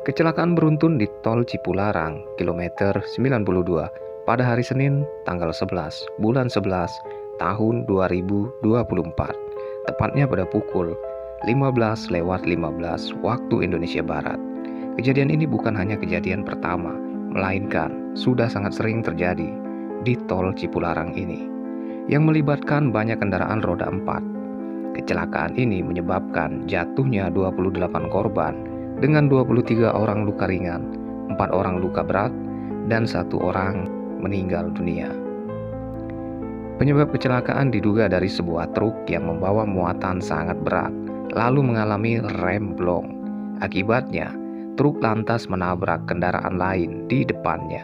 Kecelakaan beruntun di Tol Cipularang, kilometer 92, pada hari Senin, tanggal 11, bulan 11, tahun 2024, tepatnya pada pukul 15:15 waktu Indonesia Barat. Kejadian ini bukan hanya kejadian pertama, melainkan sudah sangat sering terjadi di Tol Cipularang ini, yang melibatkan banyak kendaraan roda 4. Kecelakaan ini menyebabkan jatuhnya 28 korban, dengan 23 orang luka ringan, 4 orang luka berat, dan 1 orang meninggal dunia. Penyebab kecelakaan diduga dari sebuah truk yang membawa muatan sangat berat, lalu mengalami remblong. Akibatnya, truk lantas menabrak kendaraan lain di depannya.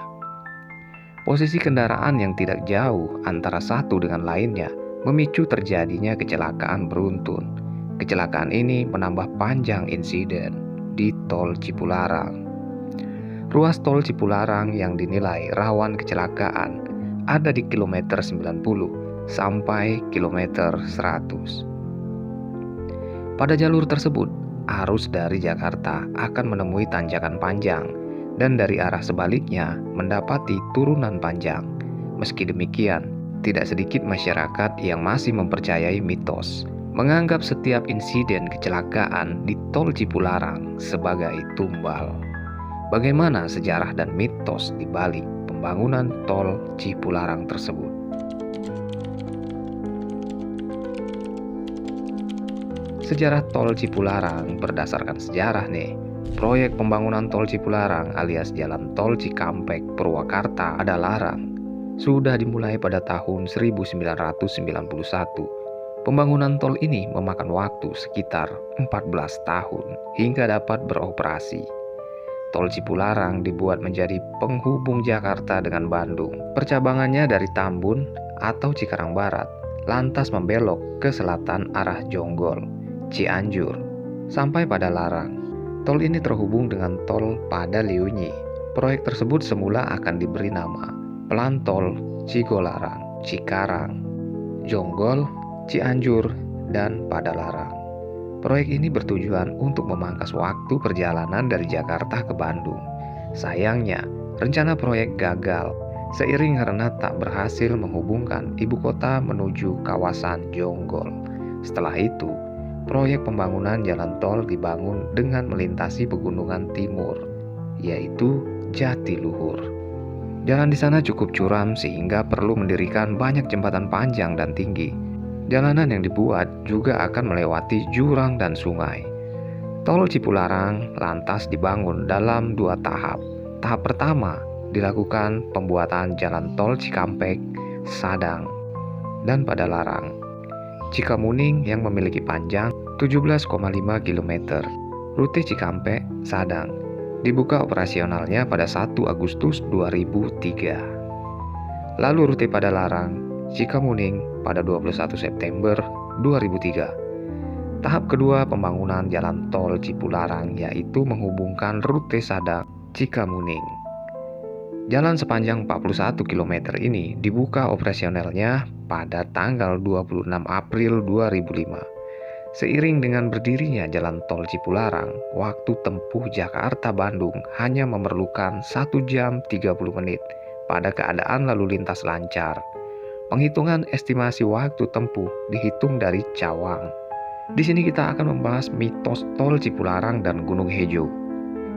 Posisi kendaraan yang tidak jauh antara satu dengan lainnya memicu terjadinya kecelakaan beruntun. Kecelakaan ini menambah panjang insiden di Tol Cipularang. Ruas Tol Cipularang yang dinilai rawan kecelakaan ada di kilometer 90 sampai kilometer 100. Pada jalur tersebut, arus dari Jakarta akan menemui tanjakan panjang dan dari arah sebaliknya mendapati turunan panjang. Meski demikian, tidak sedikit masyarakat yang masih mempercayai mitos, menganggap setiap insiden kecelakaan di Tol Cipularang sebagai tumbal. Bagaimana sejarah dan mitos di balik pembangunan Tol Cipularang tersebut? Sejarah Tol Cipularang berdasarkan sejarah nih. Proyek pembangunan Tol Cipularang alias Jalan Tol Cikampek Purwakarta ada larang sudah dimulai pada tahun 1991. Pembangunan tol ini memakan waktu sekitar 14 tahun hingga dapat beroperasi. Tol Cipularang dibuat menjadi penghubung Jakarta dengan Bandung. Percabangannya dari Tambun atau Cikarang Barat, lantas membelok ke selatan arah Jonggol, Cianjur, sampai pada Larang. Tol ini terhubung dengan tol Padaliunyi. Proyek tersebut semula akan diberi nama Pelan Tol Cigolarang, Cikarang, Jonggol, Cianjur, dan Padalarang. Proyek ini bertujuan untuk memangkas waktu perjalanan dari Jakarta ke Bandung. Sayangnya, rencana proyek gagal seiring karena tak berhasil menghubungkan ibu kota menuju kawasan Jonggol. Setelah itu, proyek pembangunan jalan tol dibangun dengan melintasi pegunungan timur, yaitu Jatiluhur. Jalan di sana cukup curam sehingga perlu mendirikan banyak jembatan panjang dan tinggi. Jalanan yang dibuat juga akan melewati jurang dan sungai. Tol Cipularang lantas dibangun dalam 2 tahap. Tahap pertama dilakukan pembuatan jalan tol Cikampek, Sadang, dan Padalarang, Cikamuning yang memiliki panjang 17,5 km. Rute Cikampek, Sadang dibuka operasionalnya pada 1 Agustus 2003. Lalu rute Padalarang, Cikamuning pada 21 September 2003. Tahap kedua pembangunan jalan tol Cipularang yaitu menghubungkan rute Sadang, Cikamuning. Jalan sepanjang 41 km ini dibuka operasionalnya pada tanggal 26 April 2005. Seiring dengan berdirinya jalan tol Cipularang, waktu tempuh Jakarta-Bandung hanya memerlukan 1 jam 30 menit pada keadaan lalu lintas lancar. Penghitungan estimasi waktu tempuh dihitung dari Cawang. Di sini kita akan membahas mitos Tol Cipularang dan Gunung Hejo.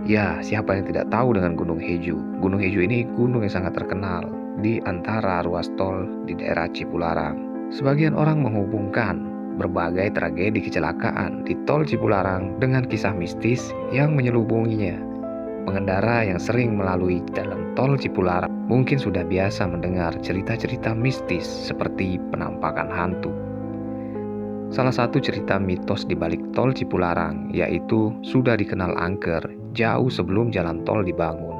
Ya, siapa yang tidak tahu dengan Gunung Hejo? Gunung Hejo ini gunung yang sangat terkenal di antara ruas tol di daerah Cipularang. Sebagian orang menghubungkan berbagai tragedi kecelakaan di Tol Cipularang dengan kisah mistis yang menyelubunginya. Pengendara yang sering melalui jalan Tol Cipularang mungkin sudah biasa mendengar cerita-cerita mistis seperti penampakan hantu. Salah satu cerita mitos di balik Tol Cipularang yaitu sudah dikenal angker jauh sebelum jalan tol dibangun.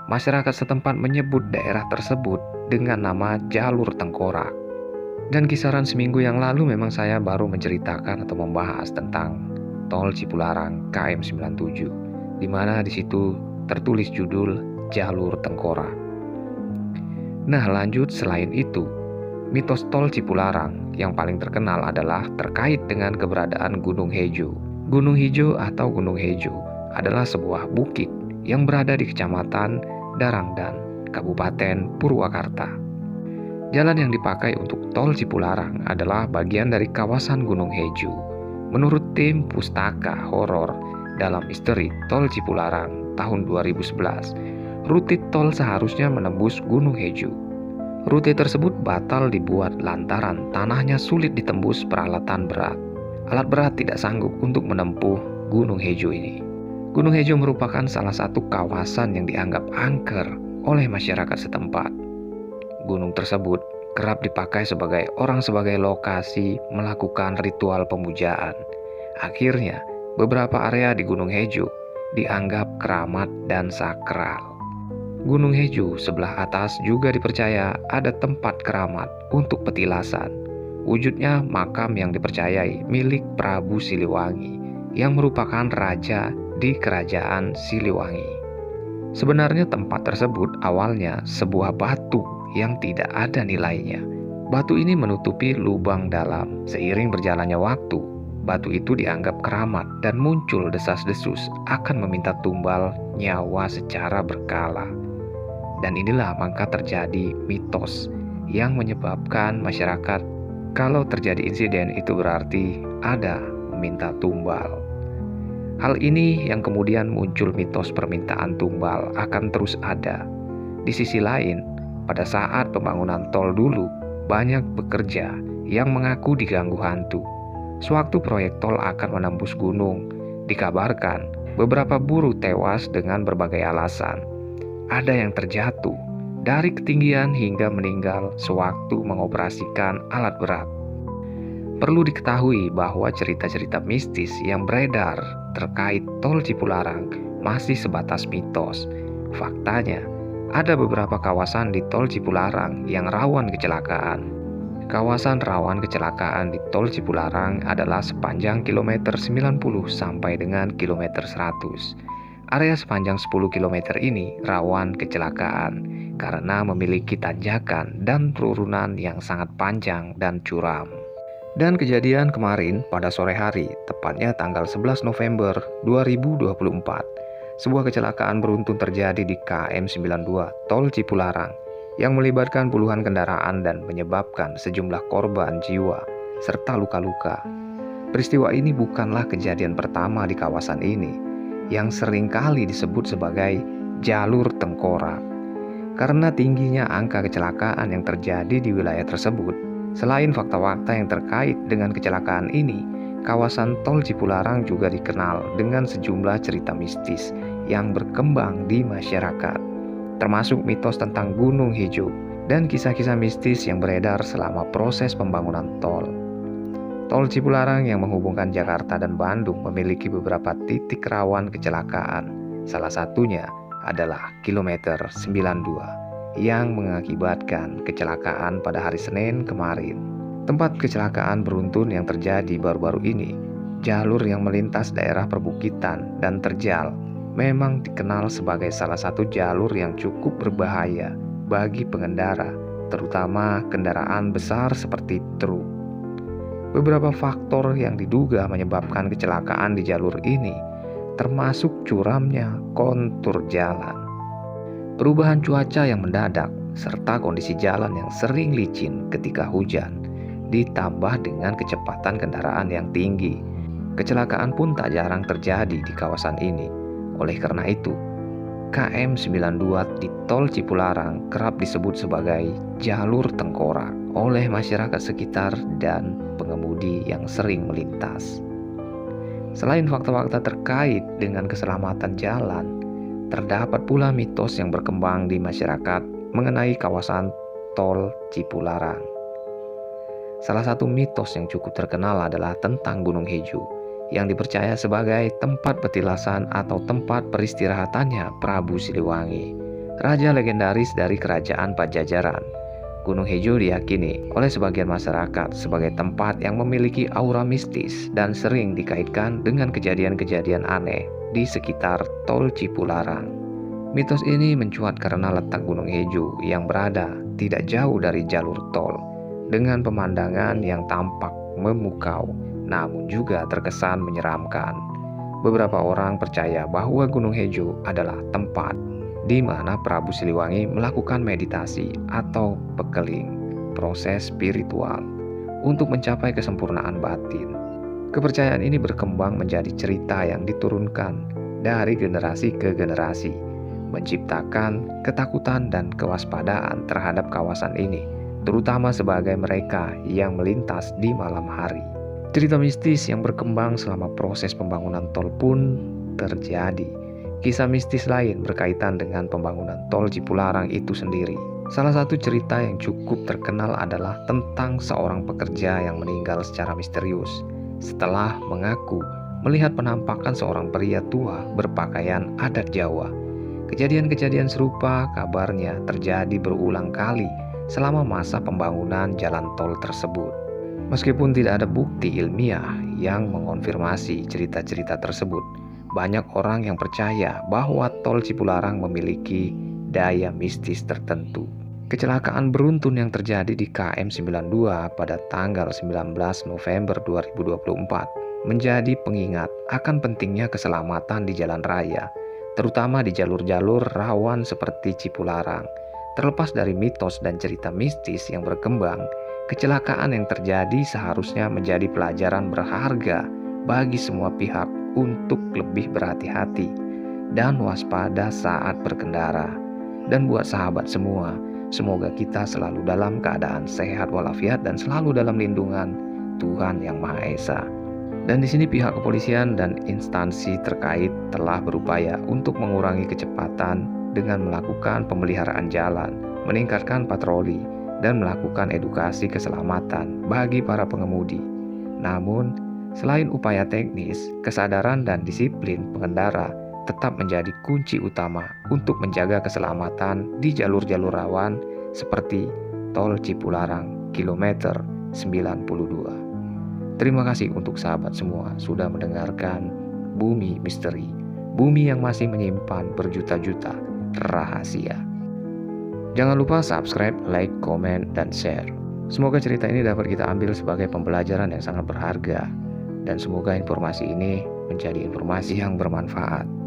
Masyarakat setempat menyebut daerah tersebut dengan nama Jalur Tengkorak. Dan kisaran seminggu yang lalu memang saya baru menceritakan atau membahas tentang Tol Cipularang KM 97, di mana di situ tertulis judul Jalur Tengkorak. Nah, lanjut, selain itu, mitos Tol Cipularang yang paling terkenal adalah terkait dengan keberadaan Gunung Hejo. Gunung Hejo atau Gunung Hejo adalah sebuah bukit yang berada di Kecamatan Darangdan, Kabupaten Purwakarta. Jalan yang dipakai untuk tol Cipularang adalah bagian dari kawasan Gunung Heju. Menurut tim Pustaka Horor dalam misteri Tol Cipularang tahun 2011, rute tol seharusnya menembus Gunung Heju. Rute tersebut batal dibuat lantaran tanahnya sulit ditembus peralatan berat. Alat berat tidak sanggup untuk menempuh Gunung Heju ini. Gunung Heju merupakan salah satu kawasan yang dianggap angker oleh masyarakat setempat. Gunung tersebut kerap dipakai sebagai lokasi melakukan ritual pemujaan. Akhirnya, beberapa area di Gunung Heju dianggap keramat dan sakral. Gunung Heju sebelah atas juga dipercaya ada tempat keramat untuk petilasan. Wujudnya makam yang dipercayai milik Prabu Siliwangi yang merupakan raja di kerajaan Siliwangi. Sebenarnya tempat tersebut awalnya sebuah batu yang tidak ada nilainya. Batu ini menutupi lubang dalam. Seiring berjalannya waktu, batu itu dianggap keramat dan muncul desas-desus akan meminta tumbal nyawa secara berkala. Dan inilah maka terjadi mitos yang menyebabkan masyarakat kalau terjadi insiden itu berarti ada meminta tumbal. Hal ini yang kemudian muncul mitos permintaan tumbal akan terus ada. Di sisi lain, pada saat pembangunan tol dulu, banyak pekerja yang mengaku diganggu hantu. Sewaktu proyek tol akan menembus gunung, dikabarkan beberapa buruh tewas dengan berbagai alasan. Ada yang terjatuh dari ketinggian hingga meninggal sewaktu mengoperasikan alat berat. Perlu diketahui bahwa cerita-cerita mistis yang beredar terkait tol Cipularang masih sebatas mitos. Faktanya, ada beberapa kawasan di tol Cipularang yang rawan kecelakaan. Kawasan rawan kecelakaan di tol Cipularang adalah sepanjang kilometer 90 sampai dengan kilometer 100. Area sepanjang 10 km ini rawan kecelakaan karena memiliki tanjakan dan turunan yang sangat panjang dan curam. Dan kejadian kemarin pada sore hari, tepatnya tanggal 11 November 2024, sebuah kecelakaan beruntun terjadi di KM 92 Tol Cipularang yang melibatkan puluhan kendaraan dan menyebabkan sejumlah korban jiwa serta luka-luka. Peristiwa ini bukanlah kejadian pertama di kawasan ini yang seringkali disebut sebagai jalur tengkorak. Karena tingginya angka kecelakaan yang terjadi di wilayah tersebut, selain fakta-fakta yang terkait dengan kecelakaan ini, kawasan tol Cipularang juga dikenal dengan sejumlah cerita mistis yang berkembang di masyarakat, termasuk mitos tentang Gunung Heju dan kisah-kisah mistis yang beredar selama proses pembangunan tol. Tol Cipularang yang menghubungkan Jakarta dan Bandung memiliki beberapa titik rawan kecelakaan. Salah satunya adalah kilometer 92 yang mengakibatkan kecelakaan pada hari Senin kemarin. Tempat kecelakaan beruntun yang terjadi baru-baru ini, jalur yang melintas daerah perbukitan dan terjal, memang dikenal sebagai salah satu jalur yang cukup berbahaya bagi pengendara, terutama kendaraan besar seperti truk. Beberapa faktor yang diduga menyebabkan kecelakaan di jalur ini, termasuk curamnya kontur jalan, perubahan cuaca yang mendadak, serta kondisi jalan yang sering licin ketika hujan, ditambah dengan kecepatan kendaraan yang tinggi. Kecelakaan pun tak jarang terjadi di kawasan ini. Oleh karena itu, KM 92 di Tol Cipularang kerap disebut sebagai jalur tengkorak oleh masyarakat sekitar dan pengemudi yang sering melintas. Selain fakta-fakta terkait dengan keselamatan jalan, terdapat pula mitos yang berkembang di masyarakat mengenai kawasan Tol Cipularang. Salah satu mitos yang cukup terkenal adalah tentang Gunung Heju, yang dipercaya sebagai tempat petilasan atau tempat peristirahatannya Prabu Siliwangi, raja legendaris dari kerajaan Pajajaran. Gunung Heju diyakini oleh sebagian masyarakat sebagai tempat yang memiliki aura mistis dan sering dikaitkan dengan kejadian-kejadian aneh di sekitar Tol Cipularang. Mitos ini mencuat karena letak Gunung Heju yang berada tidak jauh dari jalur tol, dengan pemandangan yang tampak memukau namun juga terkesan menyeramkan. Beberapa orang percaya bahwa Gunung Hejo adalah tempat di mana Prabu Siliwangi melakukan meditasi atau pekeling, proses spiritual, untuk mencapai kesempurnaan batin. Kepercayaan ini berkembang menjadi cerita yang diturunkan dari generasi ke generasi, menciptakan ketakutan dan kewaspadaan terhadap kawasan ini, terutama sebagai mereka yang melintas di malam hari. Cerita mistis yang berkembang selama proses pembangunan tol pun terjadi. Kisah mistis lain berkaitan dengan pembangunan tol Cipularang itu sendiri. Salah satu cerita yang cukup terkenal adalah tentang seorang pekerja yang meninggal secara misterius setelah mengaku melihat penampakan seorang pria tua berpakaian adat Jawa. Kejadian-kejadian serupa kabarnya terjadi berulang kali selama masa pembangunan jalan tol tersebut. Meskipun tidak ada bukti ilmiah yang mengonfirmasi cerita-cerita tersebut, banyak orang yang percaya bahwa tol Cipularang memiliki daya mistis tertentu. Kecelakaan beruntun yang terjadi di KM 92 pada tanggal 19 November 2024 menjadi pengingat akan pentingnya keselamatan di jalan raya, terutama di jalur-jalur rawan seperti Cipularang. Terlepas dari mitos dan cerita mistis yang berkembang, kecelakaan yang terjadi seharusnya menjadi pelajaran berharga bagi semua pihak untuk lebih berhati-hati dan waspada saat berkendara. Dan buat sahabat semua, semoga kita selalu dalam keadaan sehat walafiat dan selalu dalam lindungan Tuhan Yang Maha Esa. Dan di sini pihak kepolisian dan instansi terkait telah berupaya untuk mengurangi kecepatan dengan melakukan pemeliharaan jalan, meningkatkan patroli, dan melakukan edukasi keselamatan bagi para pengemudi. Namun, selain upaya teknis, kesadaran dan disiplin pengendara tetap menjadi kunci utama untuk menjaga keselamatan di jalur-jalur rawan seperti tol Cipularang kilometer 92. Terima kasih untuk sahabat semua sudah mendengarkan Bumi Misteri, bumi yang masih menyimpan berjuta-juta rahasia. Jangan lupa subscribe, like, komen, dan share. Semoga cerita ini dapat kita ambil sebagai pembelajaran yang sangat berharga, dan semoga informasi ini menjadi informasi yang bermanfaat.